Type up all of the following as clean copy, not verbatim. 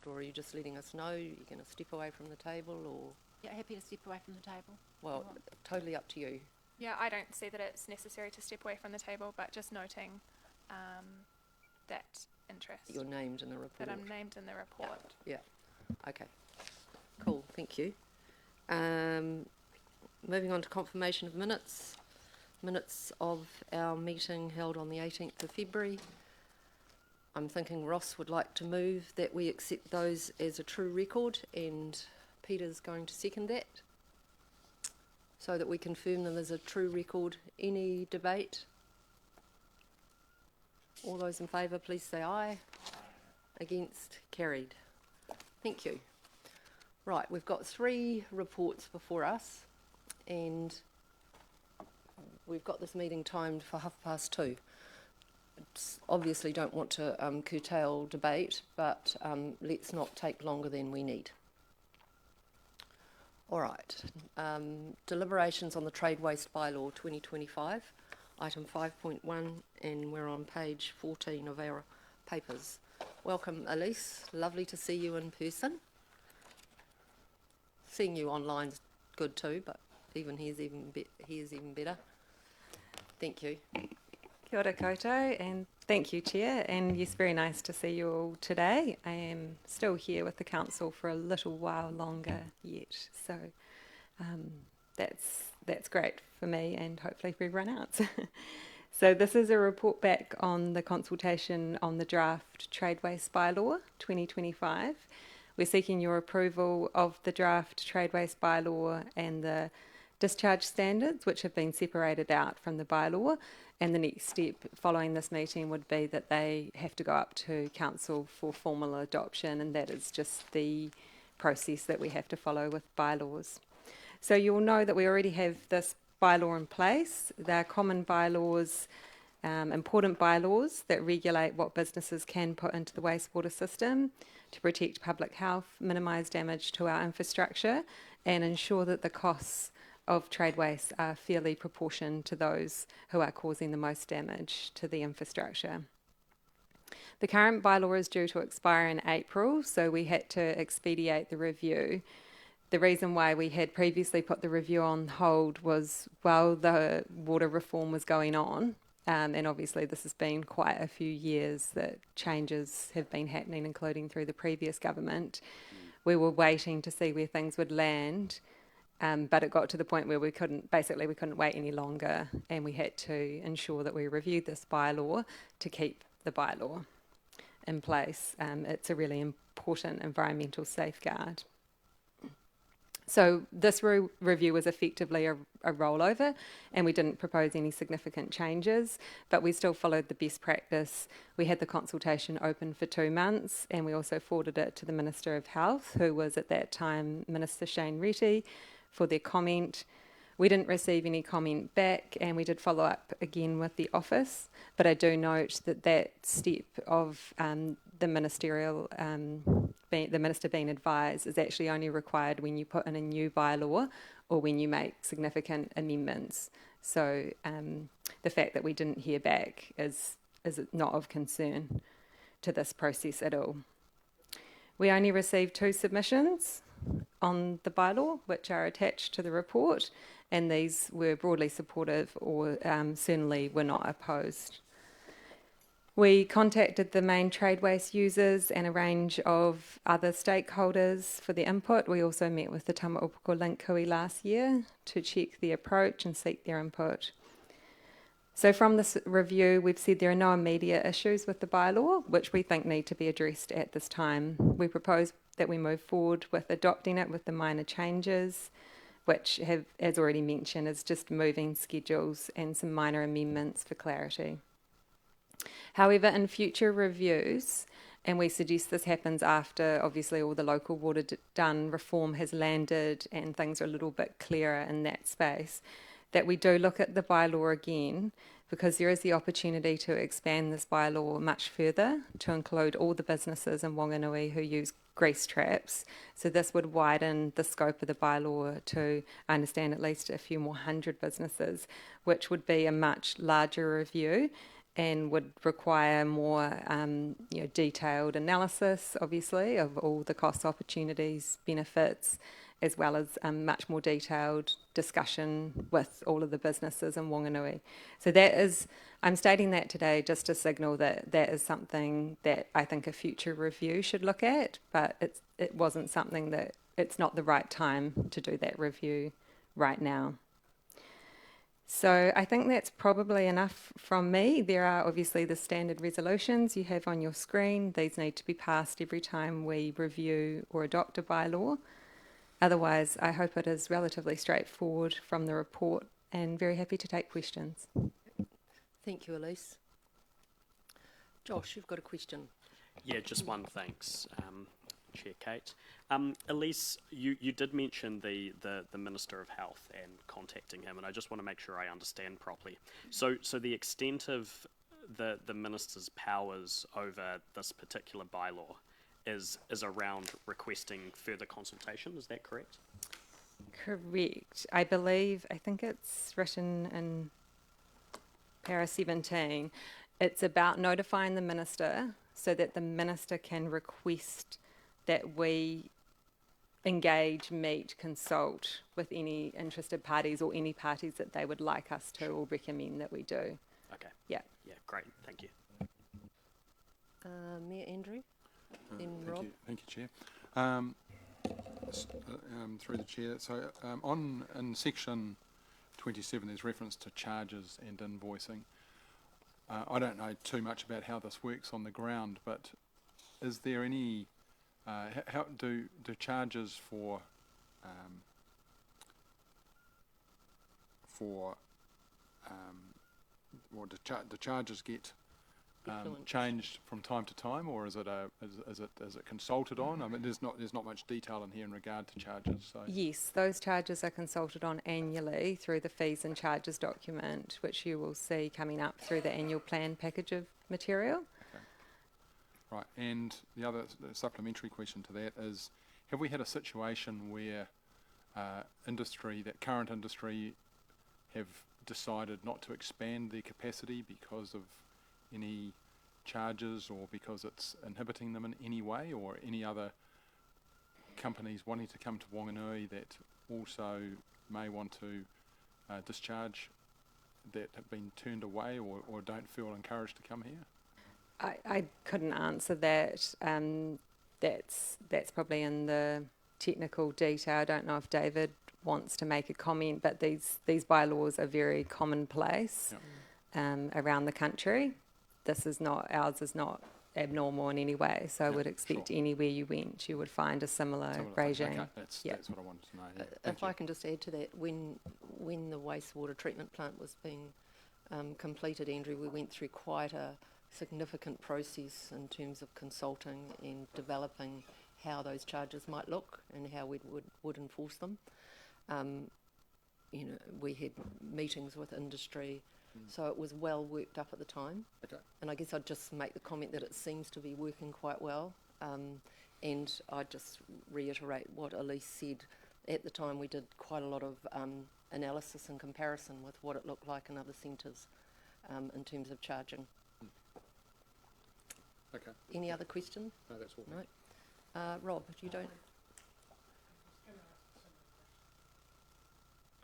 discussed, or are you just letting us know you're going to step away from the table, or? Yeah, happy to step away from the table. Well, totally up to you. Yeah, I don't see that it's necessary to step away from the table, but just noting that interest. You're named in the report. That I'm named in the report. Yeah. Okay. Cool. Thank you. Moving on to confirmation of minutes. Minutes of our meeting held on the 18th of February. I'm thinking Ross would like to move that we accept those as a true record, and Peter's going to second that, so that we confirm them as a true record. Any debate? All those in favour, please say aye. Against? Carried. Thank you. Right, we've got 3 reports before us, and we've got this meeting timed for 2:30. Obviously don't want to curtail debate, but let's not take longer than we need. All right. Deliberations on the Trade Waste Bylaw 2025, item 5.1, and we're on page 14 of our papers. Welcome, Elise. Lovely to see you in person. Seeing you online's good too, but even here's even better. Thank you. Kia ora koutou, and thank you, Chair. And yes, very nice to see you all today. I am still here with the Council for a little while longer yet, so that's great for me and hopefully for everyone else. So this is a report back on the consultation on the draft Trade Waste Bylaw 2025. We're seeking your approval of the draft Trade Waste Bylaw and the discharge standards, which have been separated out from the bylaw, and the next step following this meeting would be that they have to go up to Council for formal adoption, and that is just the process that we have to follow with bylaws. So you'll know that we already have this bylaw in place. They're common bylaws, important bylaws that regulate what businesses can put into the wastewater system to protect public health, minimise damage to our infrastructure, and ensure that the costs of trade waste are fairly proportioned to those who are causing the most damage to the infrastructure. The current bylaw is due to expire in April, so we had to expedite the review. The reason why we had previously put the review on hold was while the water reform was going on, and obviously this has been quite a few years that changes have been happening, including through the previous government. We were waiting to see where things would land, but it got to the point where we couldn't wait any longer, and we had to ensure that we reviewed this bylaw to keep the bylaw in place. It's a really important environmental safeguard. So this review was effectively a rollover, and we didn't propose any significant changes, but we still followed the best practice. We had the consultation open for 2 months, and we also forwarded it to the Minister of Health, who was at that time Minister Shane Reti, for their comment. We didn't receive any comment back, and we did follow up again with the office, but I do note that that step of the minister being advised is actually only required when you put in a new bylaw or when you make significant amendments. So the fact that we didn't hear back is not of concern to this process at all. We only received 2 submissions on the bylaw, which are attached to the report, and these were broadly supportive or certainly were not opposed. We contacted the main trade waste users and a range of other stakeholders for their input. We also met with the Tamaupoko Link Hui last year to check the approach and seek their input. So from this review, we've said there are no immediate issues with the bylaw, which we think need to be addressed at this time. We propose that we move forward with adopting it with the minor changes, which have, as already mentioned, is just moving schedules and some minor amendments for clarity. However, in future reviews, and we suggest this happens after obviously all the local water done reform has landed and things are a little bit clearer in that space, that we do look at the bylaw again, because there is the opportunity to expand this bylaw much further to include all the businesses in Whanganui who use grease traps. So this would widen the scope of the bylaw to, I understand, at least a few more hundred businesses, which would be a much larger review and would require more detailed analysis, obviously, of all the costs, opportunities, benefits, as well as much more detailed discussion with all of the businesses in Whanganui. So I'm stating that today just to signal that that is something that I think a future review should look at, but it wasn't something that, it's not the right time to do that review right now. So I think that's probably enough from me. There are obviously the standard resolutions you have on your screen. These need to be passed every time we review or adopt a bylaw. Otherwise, I hope it is relatively straightforward from the report, and very happy to take questions. Thank you, Elise. Josh, you've got a question. Yeah, just one, thanks, Chair Kate. Elise, you did mention the Minister of Health and contacting him, and I just want to make sure I understand properly. So the extent of the Minister's powers over this particular bylaw is around requesting further consultation, is that correct? Correct. I think it's written in para 17. It's about notifying the Minister so that the Minister can request that we engage, meet, consult with any interested parties or any parties that they would like us to or recommend that we do. Okay. Yeah. Yeah, great, thank you. Mayor Andrew, then Rob. Thank you, Chair. Through the Chair, so in section 27 there's reference to charges and invoicing. I don't know too much about how this works on the ground, but is there any how do charges for the charges get changed from time to time, or is it consulted on? I mean, there's not much detail in here in regard to charges. So. Yes, those charges are consulted on annually through the fees and charges document, which you will see coming up through the annual plan package of material. Okay. Right, and the other supplementary question to that is, have we had a situation where current industry have decided not to expand their capacity because of any charges, or because it's inhibiting them in any way, or any other companies wanting to come to Whanganui that also may want to discharge that have been turned away or don't feel encouraged to come here? I couldn't answer that. That's probably in the technical detail. I don't know if David wants to make a comment, but these bylaws are very commonplace around the country. Ours is not abnormal in any way, so I would expect anywhere you went you would find a similar regime. Okay, that's what I wanted to know. Yeah. If I can just add to that, when the wastewater treatment plant was being completed, Andrew, we went through quite a significant process in terms of consulting and developing how those charges might look and how we would enforce them. We had meetings with industry, so it was well worked up at the time. Okay. And I guess I'd just make the comment that it seems to be working quite well. And I'd just reiterate what Elise said. At the time, we did quite a lot of analysis and comparison with what it looked like in other centres in terms of charging. Okay. Any other question? No, that's all. No. Rob, you don't?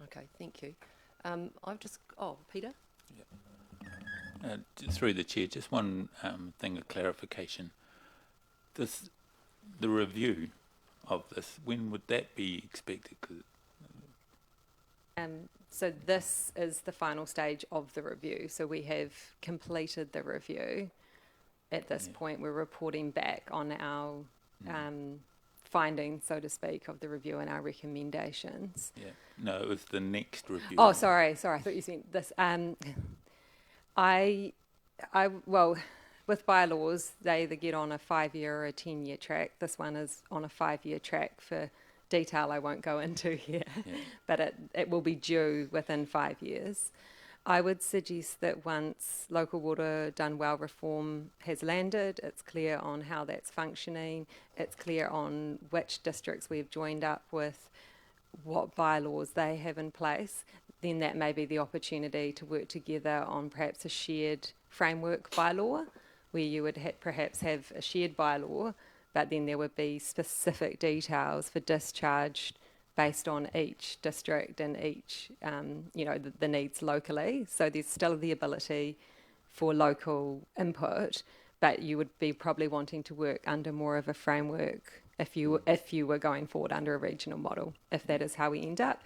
Okay, thank you. Peter? Through the Chair, just one thing of clarification. The review of this, when would that be expected? So this is the final stage of the review. So we have completed the review. At this point, we're reporting back on our findings, so to speak, of the review and our recommendations. Yeah. No, it was the next review. Oh, sorry. I thought you meant this. Well, with bylaws, they either get on a 5-year or a 10-year track. This one is on a 5-year track for detail I won't go into here, but it will be due within 5 years. I would suggest that once local water done well reform has landed, it's clear on how that's functioning, it's clear on which districts we've joined up with, what bylaws they have in place, then that may be the opportunity to work together on perhaps a shared framework bylaw, where you would perhaps have a shared bylaw, but then there would be specific details for discharge based on each district and each, the needs locally. So there's still the ability for local input, but you would be probably wanting to work under more of a framework if you were going forward under a regional model, if that is how we end up.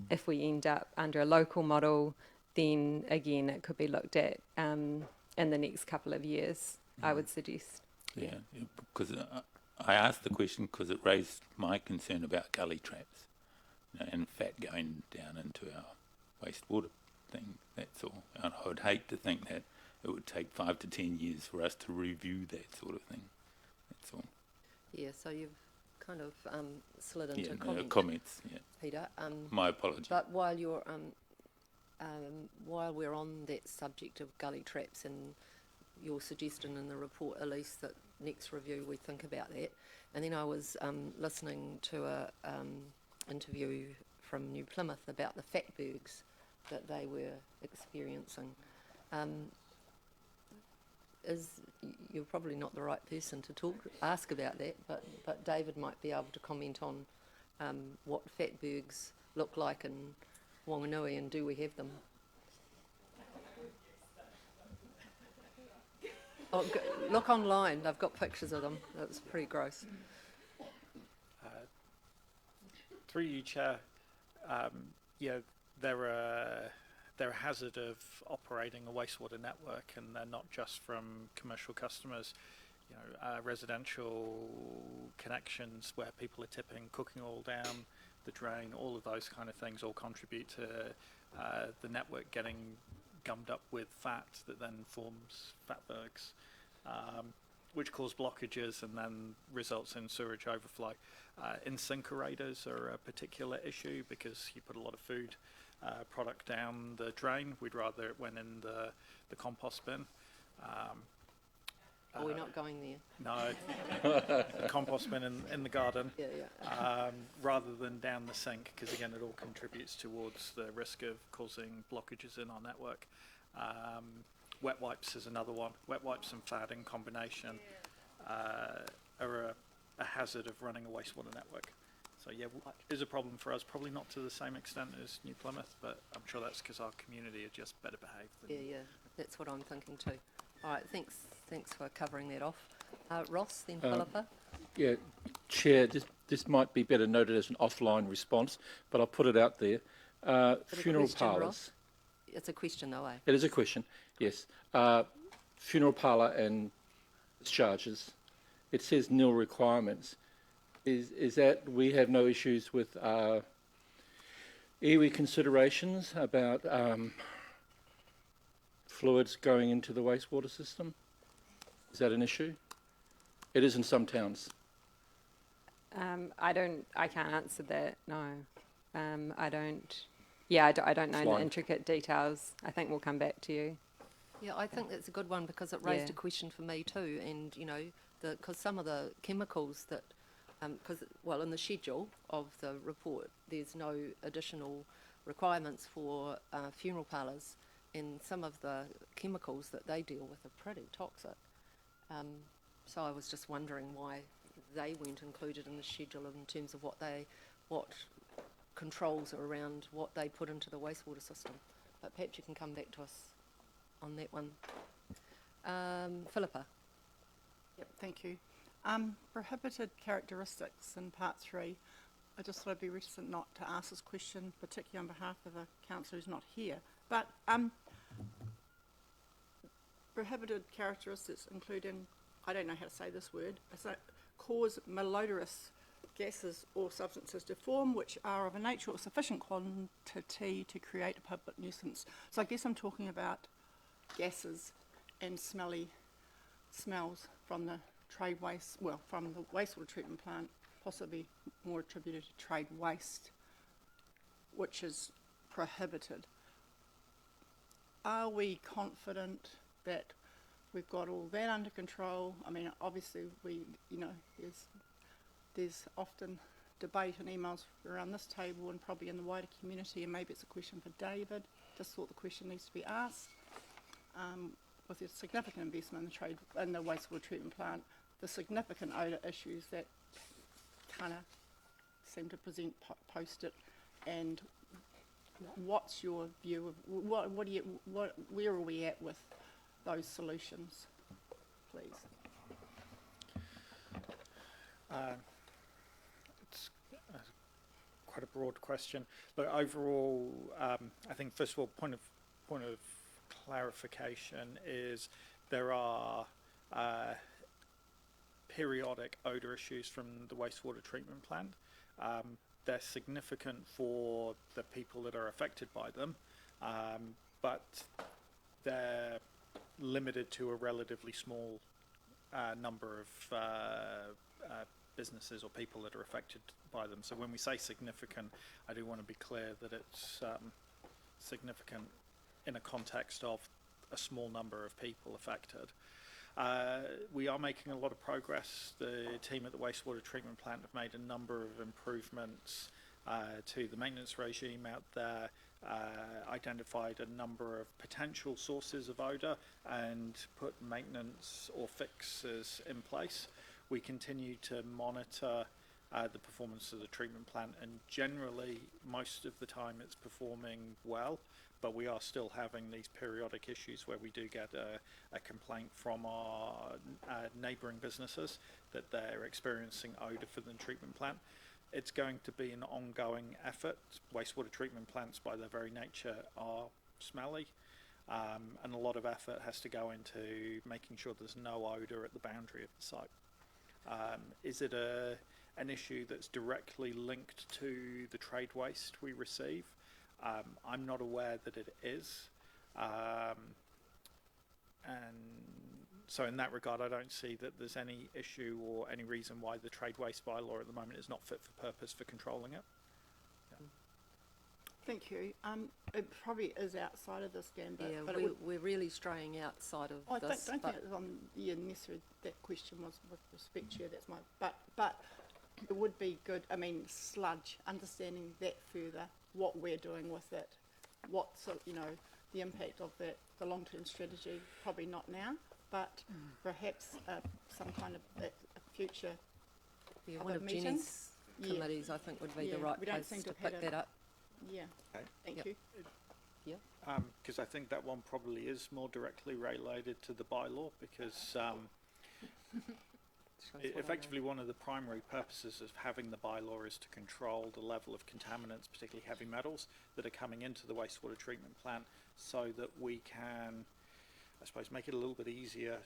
If we end up under a local model, then again it could be looked at in the next couple of years, I would suggest. Yeah, because I asked the question because it raised my concern about gully traps, and fat going down into our wastewater thing, that's all. And I would hate to think that it would take 5 to 10 years for us to review that sort of thing. That's all. Yeah, so you've kind of slid into Yeah, comments, yeah. Peter. My apology. But while we're on that subject of gully traps and your suggestion in the report, Elise, that next review we think about that. And then I was listening to a interview from New Plymouth about the fatbergs that they were experiencing. You're probably not the right person to ask about that, but David might be able to comment on what fatbergs look like in Wanganui, and do we have them? Oh, look online, I've got pictures of them. That's pretty gross. Through you, Chair, they're a hazard of operating a wastewater network, and they're not just from commercial customers. Residential connections where people are tipping cooking oil down the drain, all of those kind of things all contribute to the network getting gummed up with fat that then forms fatbergs, which cause blockages and then results in sewage overflow. Incinerators are a particular issue because you put a lot of food product down the drain. We'd rather it went in the compost bin. We're not going there. No, the compost bin in the garden, Yeah. rather than down the sink, because again it all contributes towards the risk of causing blockages in our network. Wet wipes is another one. Wet wipes and fat in combination are a hazard of running a wastewater network. So yeah, is a problem for us, probably not to the same extent as New Plymouth, but I'm sure that's because our community are just better behaved. Yeah, that's what I'm thinking too. All right, thanks for covering that off. Ross, then Philippa. Yeah, Chair, this might be better noted as an offline response, but I'll put it out there. Funeral question, parlours. Ross? It's a question though, eh? It is a question, yes. Funeral parlour and discharges. It says nil requirements. Is that we have no issues with iwi considerations about fluids going into the wastewater system? Is that an issue? It is in some towns. I can't answer that, no. I don't know the Fine. intricate details. I think we'll come back to you. Yeah, I think that's a good one because it raised Yeah. a question for me too, and because some of the chemicals that, in the schedule of the report, there's no additional requirements for funeral parlours, and some of the chemicals that they deal with are pretty toxic. So I was just wondering why they weren't included in the schedule in terms of what controls are around what they put into the wastewater system. But perhaps you can come back to us on that one. Philippa. Yep, thank you. Prohibited characteristics in part 3. I just thought I'd be reticent not to ask this question, particularly on behalf of a councillor who's not here. But prohibited characteristics including, I don't know how to say this word, cause malodorous gases or substances to form which are of a nature or sufficient quantity to create a public nuisance. So I guess I'm talking about gases and smelly smells from the trade waste, from the wastewater treatment plant, possibly more attributed to trade waste, which is prohibited. Are we confident that we've got all that under control? I mean, obviously there's often debate and emails around this table and probably in the wider community, and maybe it's a question for David. Just thought the question needs to be asked. With the significant investment in the wastewater treatment plant, the significant odour issues that kind of seem to present post it, and what's your view of where are we at with those solutions, please? It's quite a broad question. Look, overall, I think first of all, point of clarification is there are periodic odour issues from the wastewater treatment plant. They're significant for the people that are affected by them, but they're limited to a relatively small number of businesses or people that are affected by them. So when we say significant, I do want to be clear that it's significant in a context of a small number of people affected. We are making a lot of progress. The team at the wastewater treatment plant have made a number of improvements to the maintenance regime out there, identified a number of potential sources of odour and put maintenance or fixes in place. We continue to monitor the performance of the treatment plant, and generally most of the time it's performing well, but we are still having these periodic issues where we do get a complaint from our neighbouring businesses that they're experiencing odour for the treatment plant. It's going to be an ongoing effort. Wastewater treatment plants by their very nature are smelly, and a lot of effort has to go into making sure there's no odour at the boundary of the site. Is it an issue that's directly linked to the trade waste we receive? I'm not aware that it is, and so in that regard I don't see that there's any issue or any reason why the trade waste bylaw at the moment is not fit for purpose for controlling it. Yeah. Thank you. It probably is outside of this gambit, Yeah, but we're really straying outside of I this. don't think it was on necessarily that question was with respect to you. That's my but it would be good. I mean, sludge, understanding that further, what we're doing with it, the impact of that, the long-term strategy. Probably not now, but perhaps some kind of a future. Yeah, other one of meeting. Jenny's Yeah. committees, I think, would be the Yeah, right we don't place seem to to have pick had that up. Yeah. Okay. Thank Yep. you. Because I think that one probably is more directly related to the bylaw, because effectively one of the primary purposes of having the bylaw is to control the level of contaminants, particularly heavy metals, that are coming into the wastewater treatment plant, so that we can, I suppose, make it a little bit easier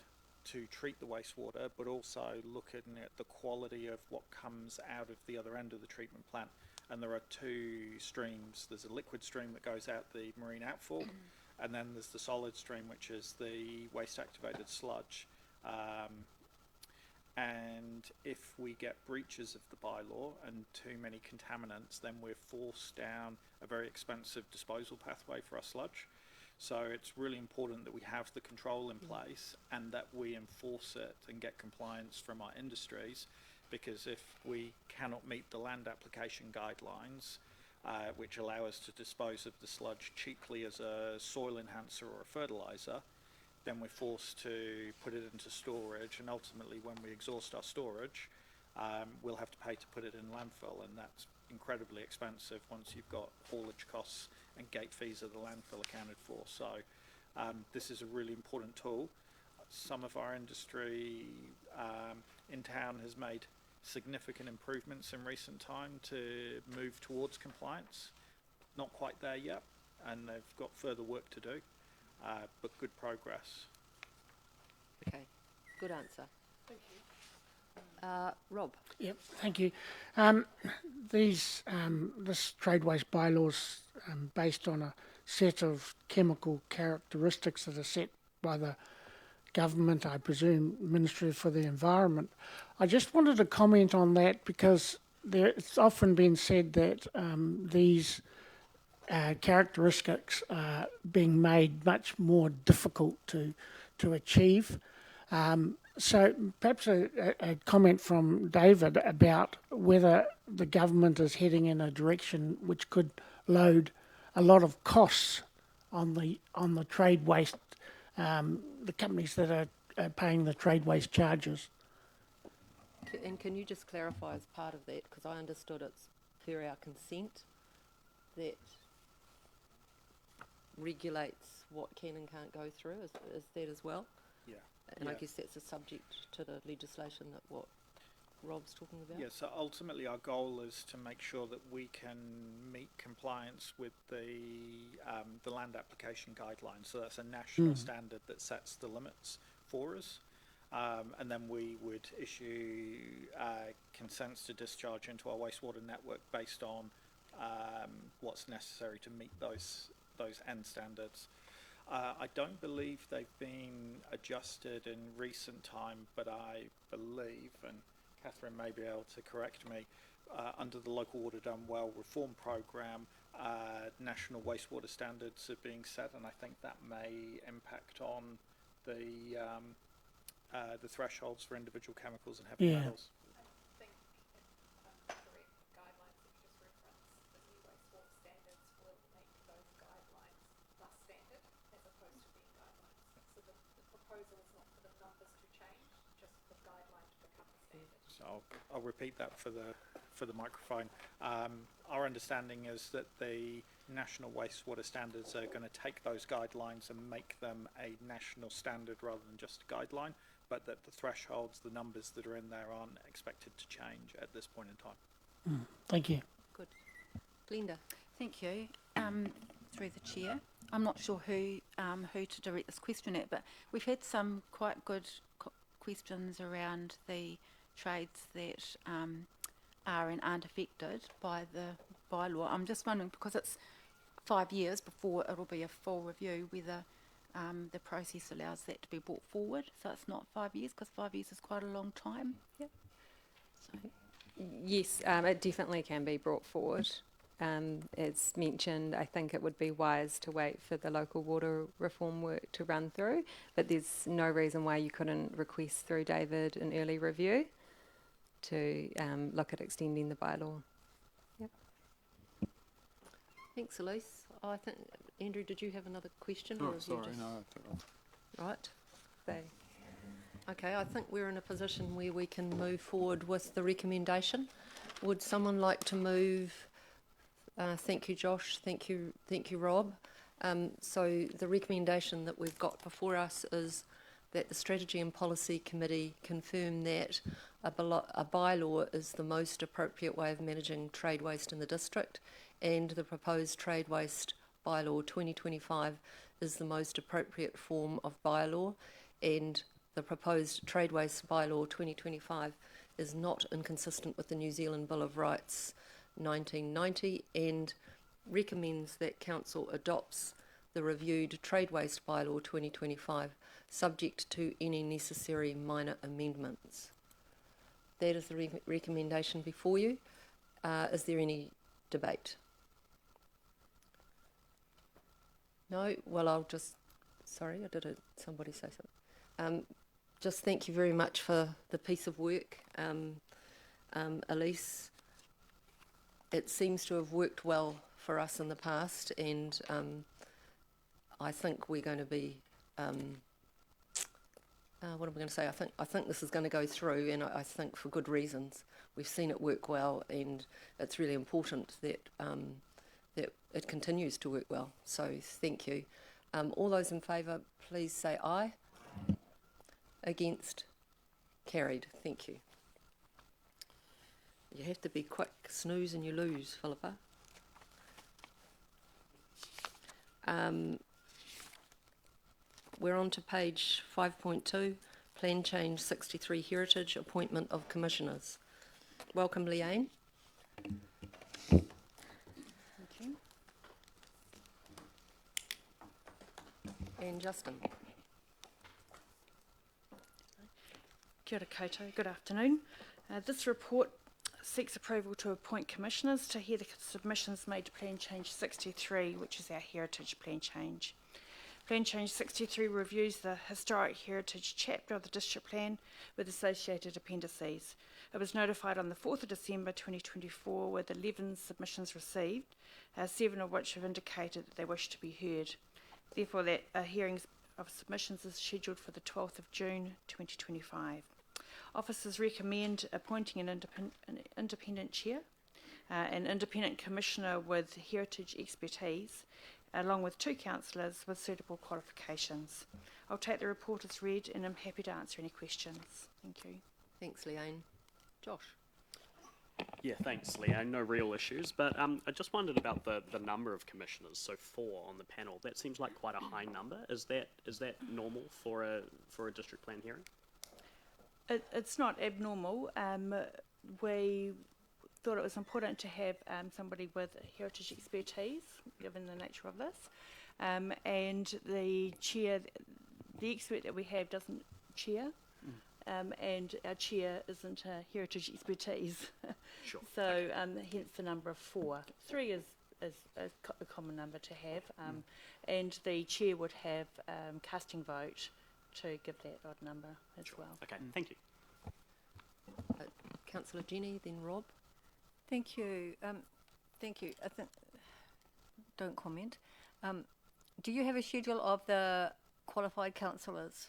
to treat the wastewater, but also looking at the quality of what comes out of the other end of the treatment plant. And there are two streams. There's a liquid stream that goes out the marine outfall, and then there's the solid stream, which is the waste activated sludge. And if we get breaches of the bylaw and too many contaminants, then we're forced down a very expensive disposal pathway for our sludge. So it's really important that we have the control in place and that we enforce it and get compliance from our industries, because if we cannot meet the land application guidelines, which allow us to dispose of the sludge cheaply as a soil enhancer or a fertiliser, then we're forced to put it into storage, and ultimately when we exhaust our storage, we'll have to pay to put it in landfill, and that's incredibly expensive once you've got haulage costs and gate fees of the landfill accounted for. So this is a really important tool. Some of our industry in town has made significant improvements in recent time to move towards compliance. Not quite there yet, and they've got further work to do, but good progress. Okay, good answer. Thank you. Rob? Yep, thank you. This trade waste bylaws based on a set of chemical characteristics that are set by the government, I presume, Ministry for the Environment. I just wanted to comment on that, because it's often been said that these characteristics are being made much more difficult to achieve. So perhaps a comment from David about whether the government is heading in a direction which could load a lot of costs on the trade waste, the companies that are paying the trade waste charges. And can you just clarify as part of that, because I understood it's per our consent that regulates what can and can't go through, is that as well? Yeah. And I Yeah. guess that's a subject to the legislation that what Rob's talking about? Yeah, so ultimately our goal is to make sure that we can meet compliance with the land application guidelines. So that's a national standard that sets the limits for us. And then we would issue consents to discharge into our wastewater network based on what's necessary to meet those end standards. I don't believe they've been adjusted in recent time, but I believe, and Catherine may be able to correct me, under the Local Water Done Well reform programme, national wastewater standards are being set, and I think that may impact on the thresholds for individual chemicals and heavy metals. I think correct guidelines that you just referenced, the new wastewater standards will make those guidelines plus standard as opposed to being guidelines. So the proposal is not for the numbers to change, just the guideline to become the standard. So I'll repeat that for the microphone. Our understanding is that the national wastewater standards are going to take those guidelines and make them a national standard rather than just a guideline, but that the thresholds, the numbers that are in there aren't expected to change at this point in time. Thank you. Good. Glenda? Thank you. Through the chair, I'm not sure who to direct this question at, but we've had some quite good questions around the trades that are and aren't affected by the bylaw. I'm just wondering, because it's 5 years before it'll be a full review, whether the process allows that to be brought forward, so it's not 5 years, because 5 years is quite a long time. Yep. So. Yes, it definitely can be brought forward. As mentioned, I think it would be wise to wait for the local water reform work to run through, but there's no reason why you couldn't request through David an early review to look at extending the bylaw. Yep. Thanks, Elise. I think, Andrew, did you have another question? Oh, or have you sorry, just- no. Right. So, Okay, I think we're in a position where we can move forward with the recommendation. Would someone like to move? Thank you, Josh. Thank you, Rob. So the recommendation that we've got before us is that the Strategy and Policy Committee confirm that a bylaw is the most appropriate way of managing trade waste in the district, and the proposed Trade Waste Bylaw 2025 is the most appropriate form of bylaw, and the proposed Trade Waste Bylaw 2025 is not inconsistent with the New Zealand Bill of Rights 1990, and recommends that Council adopts the reviewed Trade Waste Bylaw 2025 subject to any necessary minor amendments. That is the recommendation before you. Is there any debate? No? Well, I'll just... Sorry, somebody say something? Just thank you very much for the piece of work, Elise. It seems to have worked well for us in the past, and I think we're going to be... what am I going to say? I think this is going to go through, and I think for good reasons. We've seen it work well, and it's really important that that it continues to work well. So thank you. All those in favour, please say aye. Against? Carried. Thank you. You have to be quick. Snooze and you lose, Philippa. We're on to page 5.2, Plan Change 63 Heritage, Appointment of Commissioners. Welcome, Leanne. Thank you. And Justin. Kia ora koutou, good afternoon. This report seeks approval to appoint commissioners to hear the submissions made to Plan Change 63, which is our heritage plan change. Plan Change 63 reviews the historic heritage chapter of the district plan with associated appendices. It was notified on the 4th of December 2024 with 11 submissions received, 7 of which have indicated that they wish to be heard. Therefore, that a hearing of submissions is scheduled for the 12th of June 2025. Officers recommend appointing an independent chair, an independent commissioner with heritage expertise, along with 2 councillors with suitable qualifications. I'll take the report as read and I'm happy to answer any questions. Thank you. Thanks, Leanne. Josh? Yeah, thanks, Leanne. No real issues, but I just wondered about the number of commissioners. So 4 on the panel. That seems like quite a high number. Is that normal for a district plan hearing? It's not abnormal. We thought it was important to have somebody with heritage expertise, given the nature of this. And the chair, the expert that we have doesn't chair, and our chair isn't a heritage expertise. Sure. So hence the number of 4. 3 is a common number to have, and the chair would have casting vote to give that odd number as well. Okay, thank you. Councillor Jenny, then Rob. Thank you. Thank you. I think, don't comment. Do you have a schedule of the qualified councillors?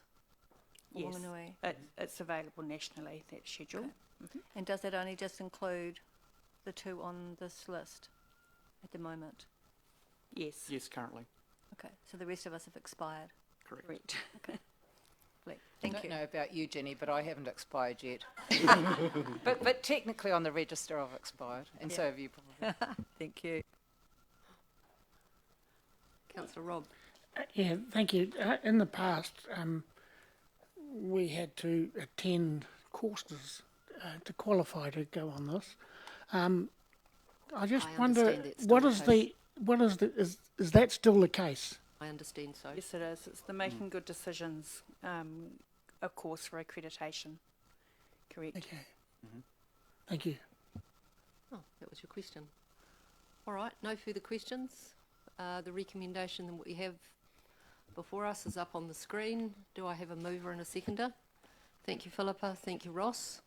for Yes, Wanganui? it's available nationally, that schedule. Okay. And does that only just include the 2 on this list at the moment? Yes. Yes, currently. Okay, so the rest of us have expired. Correct. Okay. Great. I Thank don't you. know about you, Jenny, but I haven't expired yet. but technically on the register I've expired, and so have you probably. Thank you. Councillor Rob. Yeah, thank you. In the past, we had to attend courses to qualify to go on this. I just I wonder, understand that's still what is is that still the case? I understand so. Yes, it is. It's the Making Good Decisions, a course for accreditation. Correct. Okay. Thank you. Oh, that was your question. All right, no further questions. The recommendation that we have before us is up on the screen. Do I have a mover and a seconder? Thank you, Philippa. Thank you, Ross.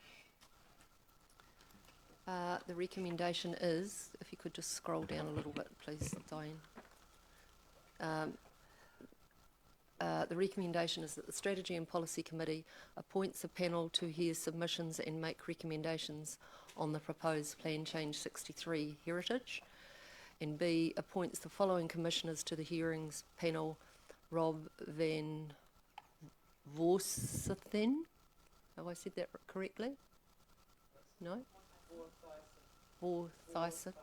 The recommendation is, if you could just scroll down a little bit, please, Diane. The recommendation is that the Strategy and Policy Committee appoints a panel to hear submissions and make recommendations on the proposed Plan Change 63 heritage. And B, appoints the following commissioners to the hearings panel: Rob van Voorthuizen. Have I said that correctly? No? Voorthuizen.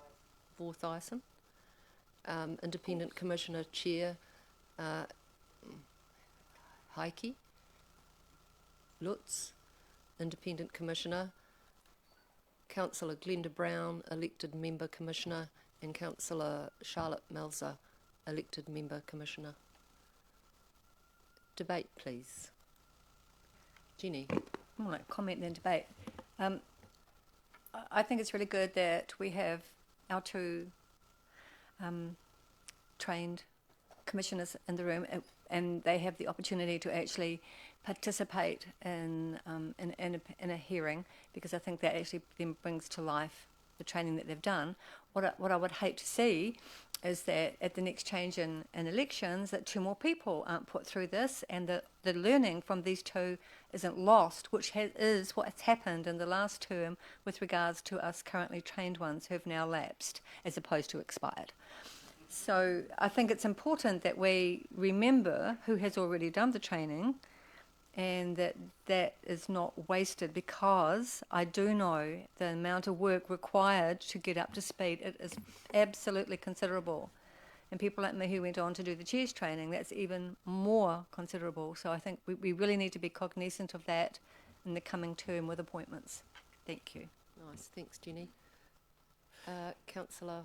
Independent Commissioner Chair Heike Lutz. Independent Commissioner Councillor Glenda Brown, elected Member Commissioner, and Councillor Charlotte Melzer, elected Member Commissioner. Debate, please. Jenny. More like comment than debate. I think it's really good that we have our 2 trained commissioners in the room, and they have the opportunity to actually participate in a hearing, because I think that actually then brings to life the training that they've done. What I would hate to see is that at the next change in elections, that 2 more people aren't put through this, and the learning from these 2 isn't lost, which is what has happened in the last term with regards to us currently trained ones who have now lapsed as opposed to expired. So I think it's important that we remember who has already done the training, and that is not wasted, because I do know the amount of work required to get up to speed. It is absolutely considerable. And people like me who went on to do the chairs training, that's even more considerable. So I think we really need to be cognizant of that in the coming term with appointments. Thank you. Nice, thanks, Jenny. Councillor,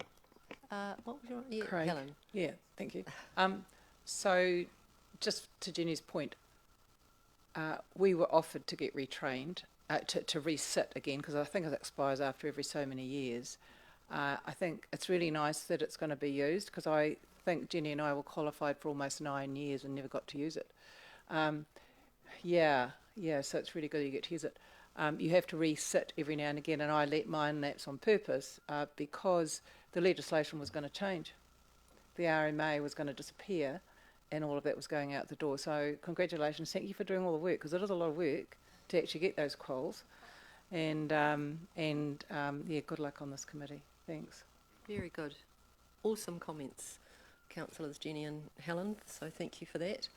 what was your... Yeah, Craig. Helen. Yeah, thank you. So just to Jenny's point, we were offered to get retrained, to resit again, because I think it expires after every so many years. I think it's really nice that it's going to be used, because I think Jenny and I were qualified for almost 9 years and never got to use it. Yeah, so it's really good you get to use it. You have to re-sit every now and again, and I let mine lapse on purpose because the legislation was going to change. The RMA was going to disappear, and all of that was going out the door. So congratulations, thank you for doing all the work, because it is a lot of work to actually get those quals. And yeah, good luck on this committee. Thanks. Very good. Awesome comments, Councillors Jenny and Helen, so thank you for that.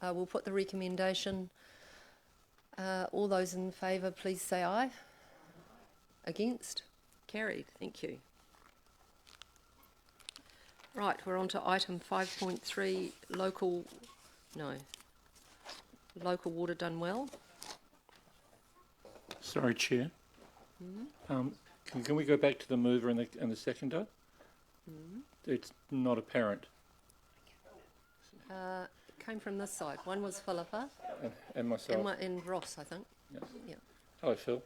We'll put the recommendation. All those in favour, please say aye. Against? Carried. Thank you. Right, we're on to item 5.3, local water done well. Sorry, Chair. Can we go back to the mover and the seconder? It's not apparent. Came from this side. One was Philippa And myself. and Ross, I think. Yes. Yeah. Hello, Phil.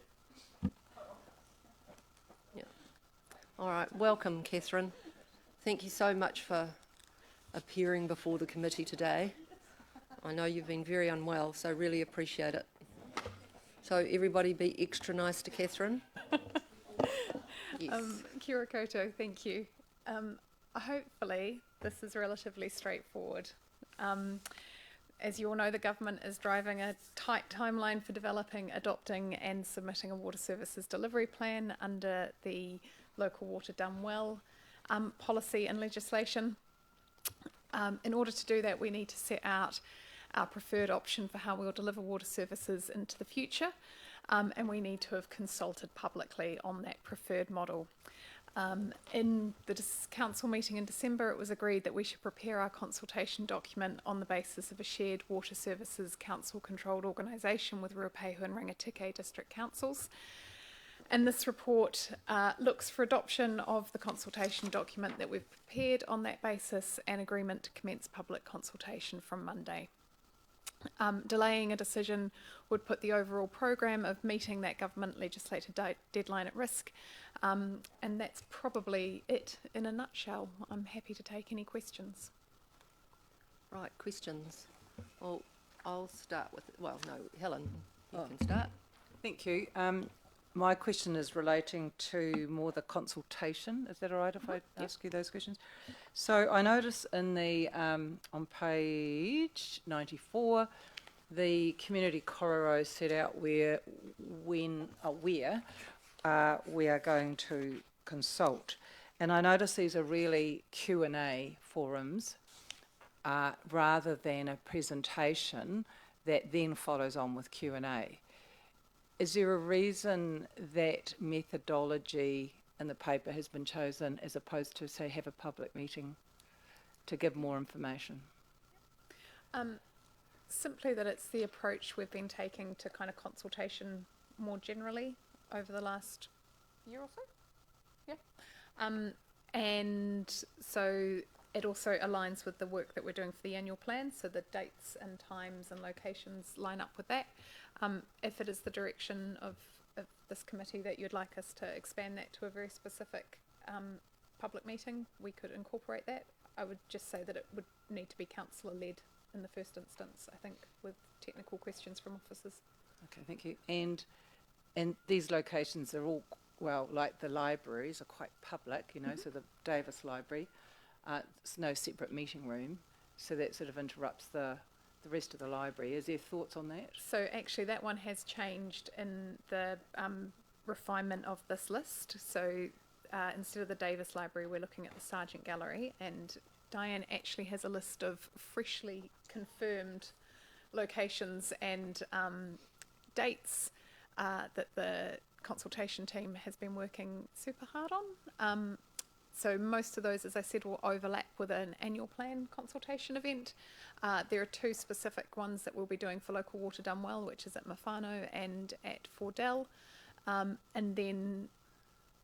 Yeah. All right. Welcome, Catherine. Thank you so much for appearing before the committee today. I know you've been very unwell, so really appreciate it. So everybody be extra nice to Catherine. Yes. Kia ora koutou, thank you. Hopefully this is relatively straightforward. As you all know, the government is driving a tight timeline for developing, adopting and submitting a water services delivery plan under the local water done well policy and legislation. In order to do that, we need to set out our preferred option for how we'll deliver water services into the future, and we need to have consulted publicly on that preferred model. In the council meeting in December, it was agreed that we should prepare our consultation document on the basis of a shared water services council controlled organisation with Ruapehu and Rangitikei district councils. And this report looks for adoption of the consultation document that we've prepared on that basis and agreement to commence public consultation from Monday. Delaying a decision would put the overall program of meeting that government legislated deadline at risk. And that's probably it in a nutshell. I'm happy to take any questions. Right, questions. Well, I'll start with, well, no, Helen, you can start. Thank you. My question is relating to more the consultation. Is that all right if I ask you those questions? So I notice in the on page 94, the community korero set out where we are going to consult, and I notice these are really Q&A forums rather than a presentation that then follows on with Q&A. Is there a reason that methodology in the paper has been chosen as opposed to, say, have a public meeting to give more information? Simply that it's the approach we've been taking to kind of consultation more generally over the last year or so. Yeah. And so it also aligns with the work that we're doing for the annual plan, so the dates and times and locations line up with that. If it is the direction of this committee that you'd like us to expand that to a very specific public meeting, we could incorporate that. I would just say that it would need to be councillor-led in the first instance, I think, with technical questions from officers. Okay, thank you. And these locations are all, well, like the libraries are quite public, you know, so the Davis Library, it's no separate meeting room, so that sort of interrupts the rest of the library. Is there thoughts on that? So actually that one has changed in the refinement of this list. So instead of the Davis Library, we're looking at the Sargent Gallery, and Diane actually has a list of freshly confirmed locations and dates that the consultation team has been working super hard on. So most of those, as I said, will overlap with an annual plan consultation event. There are two specific ones that we'll be doing for local water done well, which is at Mawhano and at Fordell. And then,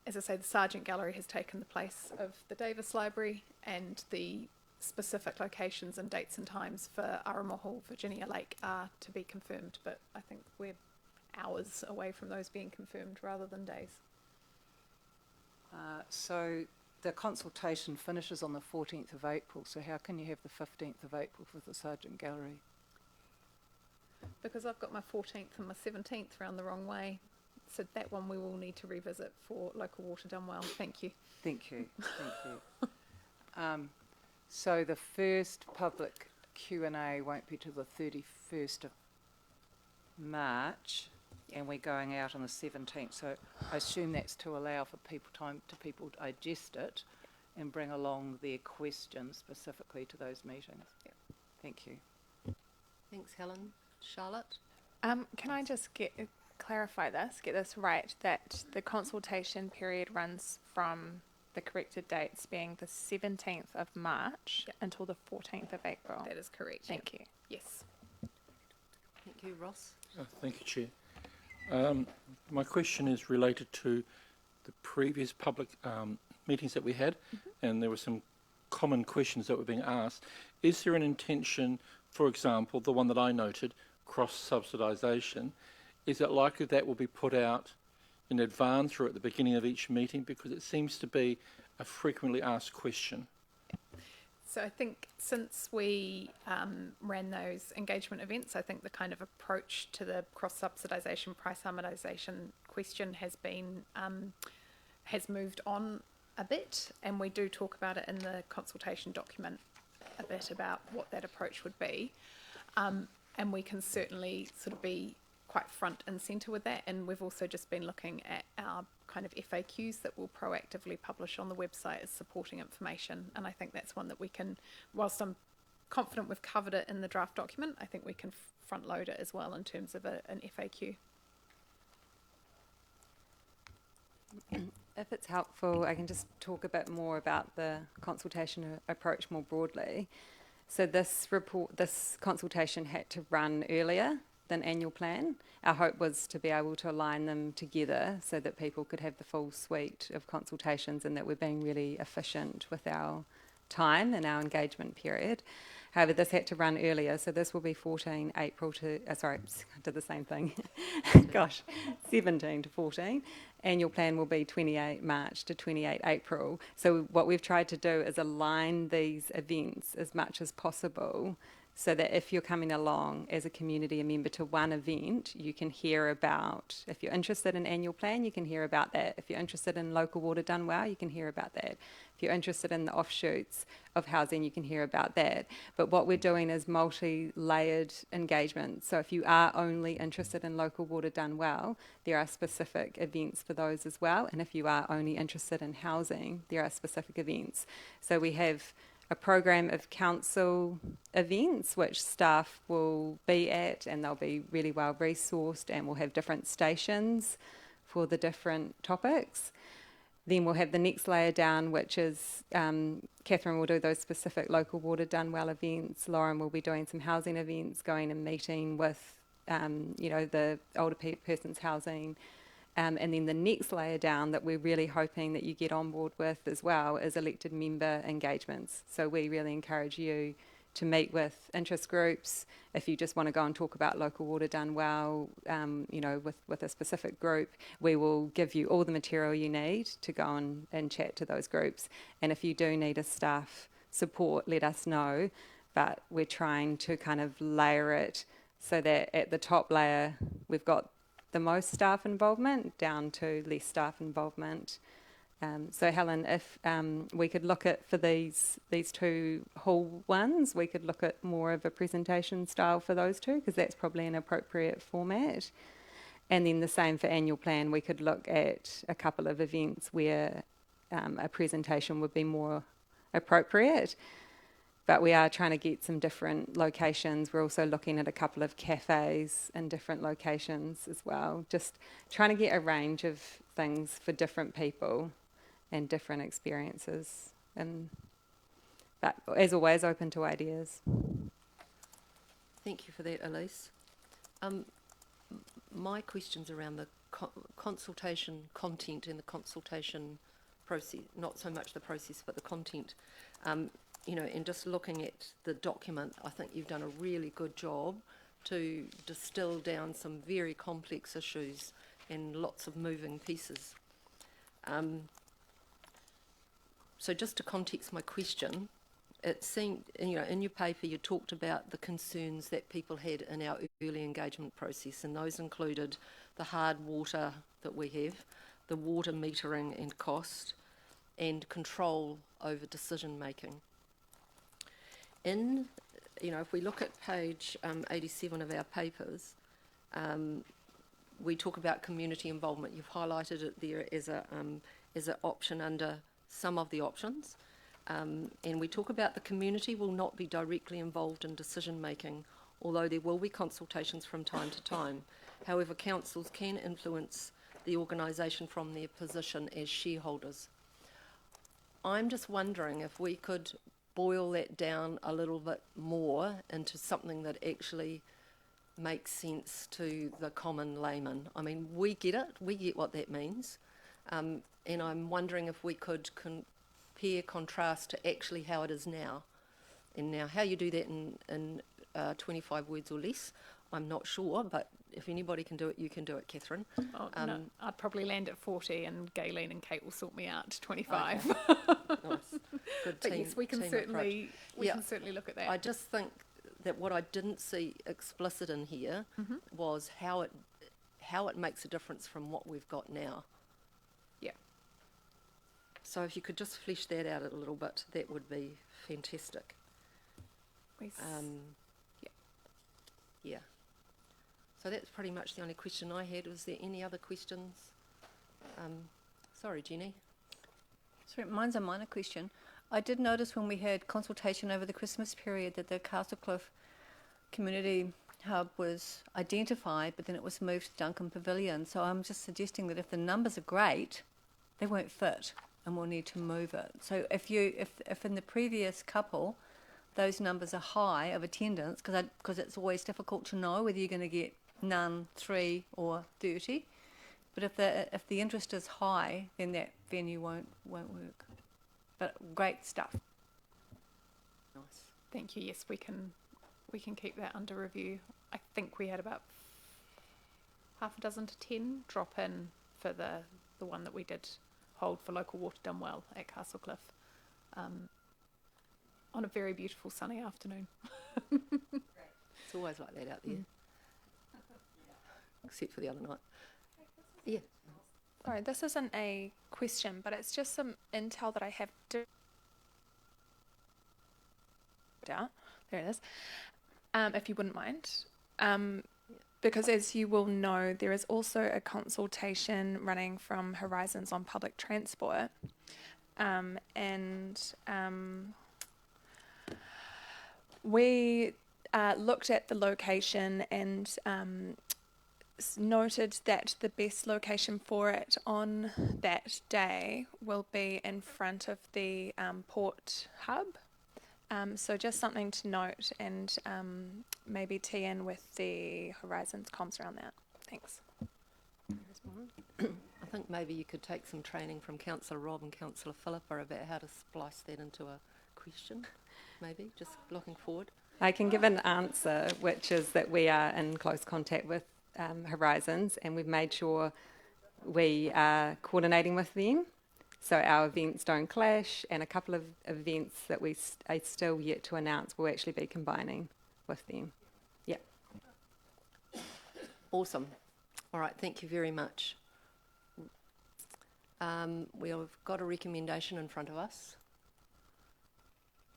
as I say, the Sargent Gallery has taken the place of the Davis Library, and the specific locations and dates and times for Aramoho, Virginia Lake are to be confirmed, but I think we're hours away from those being confirmed rather than days. So the consultation finishes on the 14th of April, so how can you have the 15th of April for the Sargent Gallery? Because I've got my 14th and my 17th round the wrong way. So that one we will need to revisit for local water done well. Thank you. Thank you, thank you. So the first public Q&A won't be till the 31st of March, and we're going out on the 17th. So I assume that's to allow for people to digest it and bring along their questions specifically to those meetings. Yep. Thank you. Thanks, Helen. Charlotte? Can I just get this right, that the consultation period runs from the corrected dates being the 17th of March until the 14th of April? That is correct. Thank you. Yes. Thank you, Ross. Thank you, Chair. My question is related to the previous public meetings that we had, and there were some common questions that were being asked. Is there an intention, for example, the one that I noted, cross-subsidisation, is it likely that will be put out in advance or at the beginning of each meeting? Because it seems to be a frequently asked question. So I think since we ran those engagement events, I think the kind of approach to the cross-subsidisation, price harmonisation question has been has moved on a bit, and we do talk about it in the consultation document a bit about what that approach would be, and we can certainly sort of be quite front and centre with that. And we've also just been looking at our kind of FAQs that we'll proactively publish on the website as supporting information, and I think that's one that we can, whilst I'm confident we've covered it in the draft document, I think we can front load it as well in terms of an FAQ. If it's helpful, I can just talk a bit more about the consultation approach more broadly. So this consultation had to run earlier than annual plan. Our hope was to be able to align them together so that people could have the full suite of consultations and that we're being really efficient with our time and our engagement period. However, this had to run earlier, so this will be 14 April to, I did the same thing. Gosh, 17 to 14. Annual plan will be 28 March to 28 April. So what we've tried to do is align these events as much as possible so that if you're coming along as a community, a member to one event, you can hear about, if you're interested in annual plan, you can hear about that. If you're interested in local water done well, you can hear about that. If you're interested in the offshoots of housing, you can hear about that. But what we're doing is multi-layered engagement. So if you are only interested in local water done well, there are specific events for those as well. And if you are only interested in housing, there are specific events. So we have a program of council events which staff will be at, and they'll be really well resourced, and we'll have different stations for the different topics. Then we'll have the next layer down, which is Catherine will do those specific local water done well events. Lauren will be doing some housing events, going and meeting with the older person's housing. And then the next layer down that we're really hoping that you get on board with as well is elected member engagements. So we really encourage you to meet with interest groups. If you just want to go and talk about local water done well, with a specific group, we will give you all the material you need to go on and chat to those groups. And if you do need a staff support, let us know. But we're trying to kind of layer it so that at the top layer, we've got the most staff involvement down to less staff involvement. So Helen, if we could look at, for these two whole ones, we could look at more of a presentation style for those two, because that's probably an appropriate format. And then the same for annual plan, we could look at a couple of events where a presentation would be more appropriate. But we are trying to get some different locations. We're also looking at a couple of cafes in different locations as well. Just trying to get a range of things for different people and different experiences. But as always, open to ideas. Thank you for that, Elise. My question's around the consultation content and the consultation process, not so much the process, but the content. And just looking at the document, I think you've done a really good job to distill down some very complex issues and lots of moving pieces. So just to context my question, it seemed, you know, in your paper you talked about the concerns that people had in our early engagement process, and those included the hard water that we have, the water metering and cost, and control over decision making. In, you know, if we look at page 87 of our papers, we talk about community involvement. You've highlighted it there as an option under some of the options. And we talk about the community will not be directly involved in decision making, although there will be consultations from time to time. However, councils can influence the organisation from their position as shareholders. I'm just wondering if we could boil that down a little bit more into something that actually makes sense to the common layman. I mean, we get it, we get what that means, and I'm wondering if we could compare, contrast to actually how it is now. And now how you do that in 25 words or less, I'm not sure, but if anybody can do it, you can do it, Catherine. Oh, no, I'd probably land at 40 and Gayleen and Kate will sort me out to 25. Okay. Nice. Good But team, yes, we can team certainly approach. can certainly look at that. I just think that what I didn't see explicit in here was how it makes a difference from what we've got now. Yeah. So if you could just flesh that out a little bit, that would be fantastic. Yeah. So that's pretty much the only question I had. Was there any other questions? Sorry, Jenny. Sorry, mine's a minor question. I did notice when we had consultation over the Christmas period that the Castlecliff Community Hub was identified, but then it was moved to Duncan Pavilion. So I'm just suggesting that if the numbers are great, they won't fit and we'll need to move it. So if in the previous couple those numbers are high of attendance, because it's always difficult to know whether you're going to get none, 3 or 30, but if the interest is high, then that venue won't work. But great stuff. Nice. Thank you. Yes, we can keep that under review. I think we had about half a dozen to 10 drop in for the one that we did hold for local water done well at Castlecliff on a very beautiful sunny afternoon. It's always like that out there. Except for the other night. Yeah. Sorry, this isn't a question, but it's just some intel that I have down. There it is. If you wouldn't mind. Because as you will know, there is also a consultation running from Horizons on public transport. We looked at the location and noted that the best location for it on that day will be in front of the port hub. So just something to note, and maybe tee in with the Horizons comms around that. Thanks. I think maybe you could take some training from Councillor Rob and Councillor Philippa about how to splice that into a question, maybe, just looking forward. I can give an answer, which is that we are in close contact with Horizons, and we've made sure we are coordinating with them so our events don't clash, and a couple of events that we are still yet to announce will actually be combining with them. Yeah. Awesome. All right, thank you very much. We've got a recommendation in front of us.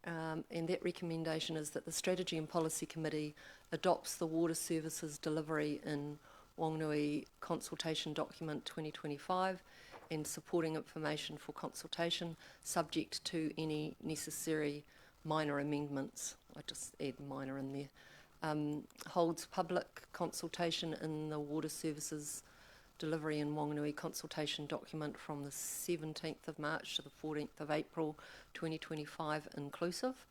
And that recommendation is that the Strategy and Policy Committee adopts the Water Services Delivery in Whanganui Consultation Document 2025 and supporting information for consultation, subject to any necessary minor amendments. I just add minor in there. Holds public consultation in the Water Services Delivery in Whanganui Consultation Document from the 17th of March to the 14th of April 2025 inclusive,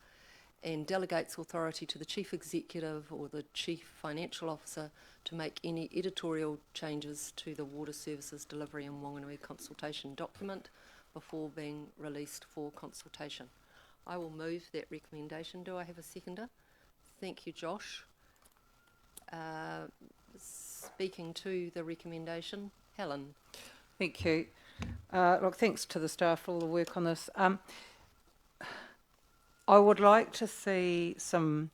and delegates authority to the Chief Executive or the Chief Financial Officer to make any editorial changes to the Water Services Delivery in Whanganui Consultation Document before being released for consultation. I will move that recommendation. Do I have a seconder? Thank you, Josh. Speaking to the recommendation, Helen. Thank you. Look, thanks to the staff for all the work on this. I would like to see some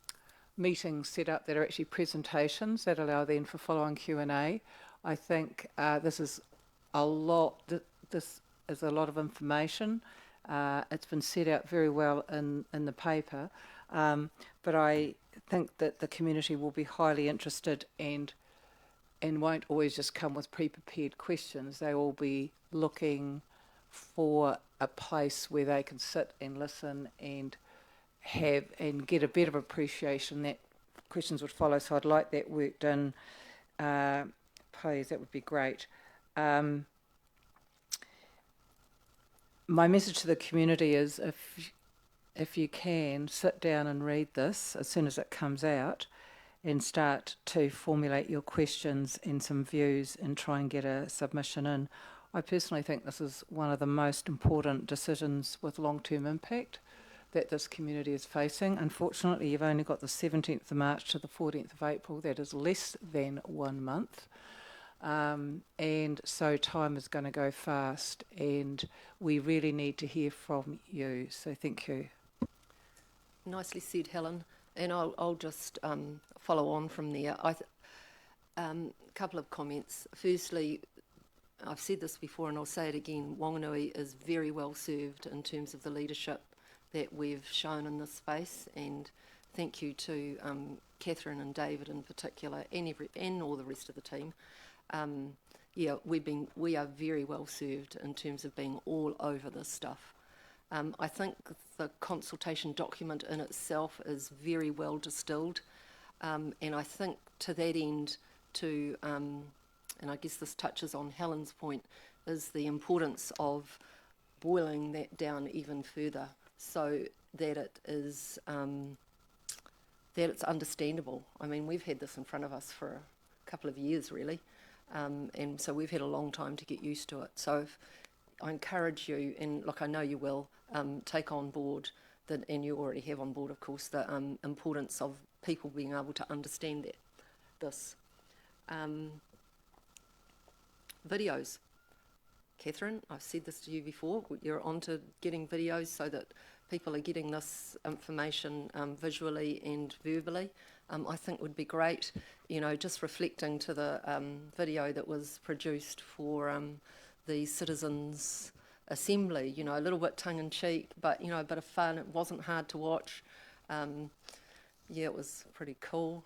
meetings set up that are actually presentations that allow then for follow-on Q&A. I think this is a lot. This is a lot of information. It's been set out very well in the paper, but I think that the community will be highly interested and won't always just come with pre-prepared questions. They will be looking for a place where they can sit and listen and have and get a better appreciation that questions would follow. So I'd like that worked in, please. That would be great. My message to the community is if you can, sit down and read this as soon as it comes out and start to formulate your questions and some views and try and get a submission in. I personally think this is one of the most important decisions with long-term impact that this community is facing. Unfortunately, you've only got the 17th of March to the 14th of April. That is less than 1 month. And so time is going to go fast, and we really need to hear from you. So thank you. Nicely said, Helen. And I'll just follow on from there. A couple of comments. Firstly, I've said this before and I'll say it again, Wanganui is very well served in terms of the leadership that we've shown in this space, and thank you to Catherine and David in particular, and all the rest of the team. Yeah, we are very well served in terms of being all over this stuff. I think the consultation document in itself is very well distilled, and I think to that end, and I guess this touches on Helen's point, is the importance of boiling that down even further so that it is that it's understandable. I mean, we've had this in front of us for a couple of years, really, and so we've had a long time to get used to it. So I encourage you, and look, I know you will, take on board, and you already have on board, of course, the importance of people being able to understand this. Videos. Catherine, I've said this to you before, you're on to getting videos so that people are getting this information visually and verbally. I think would be great, you know, just reflecting to the video that was produced for the Citizens Assembly, you know, a little bit tongue-in-cheek, but, you know, a bit of fun. It wasn't hard to watch. Yeah, it was pretty cool.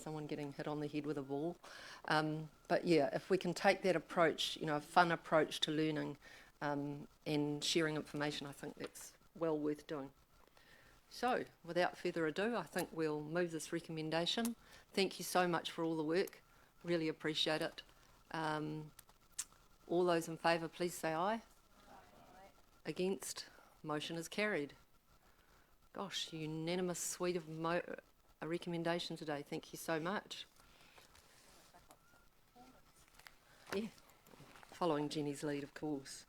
Someone getting hit on the head with a ball. But yeah, if we can take that approach, you know, a fun approach to learning and sharing information, I think that's well worth doing. So, without further ado, I think we'll move this recommendation. Thank you so much for all the work. Really appreciate it. All those in favour, please say aye. Aye. Against? Motion is carried. Gosh, unanimous suite of a recommendation today. Thank you so much. Yeah, following Jenny's lead, of course.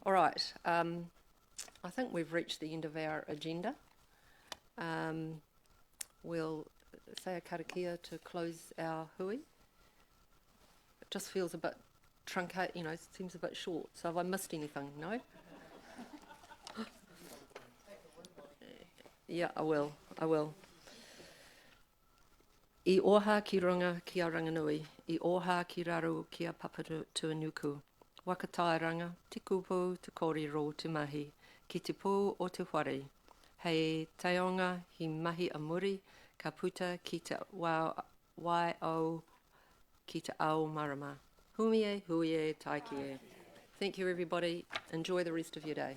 All right, I think we've reached the end of our agenda. We'll say a karakia to close our hui. It just feels a bit truncated, you know, it seems a bit short. So have I missed anything? No? Yeah, I will. I oha ki runga ki a Ranganui, I oha ki raru ki a Papatuanuku. Wakatairanga, te kupu, te kōrero, te mahi, ki te pō o te whare. Hei taonga hi mahi a muri, ka puta ki te wai au, ki te ao marama. Huie, taiki e. Thank you, everybody. Enjoy the rest of your day.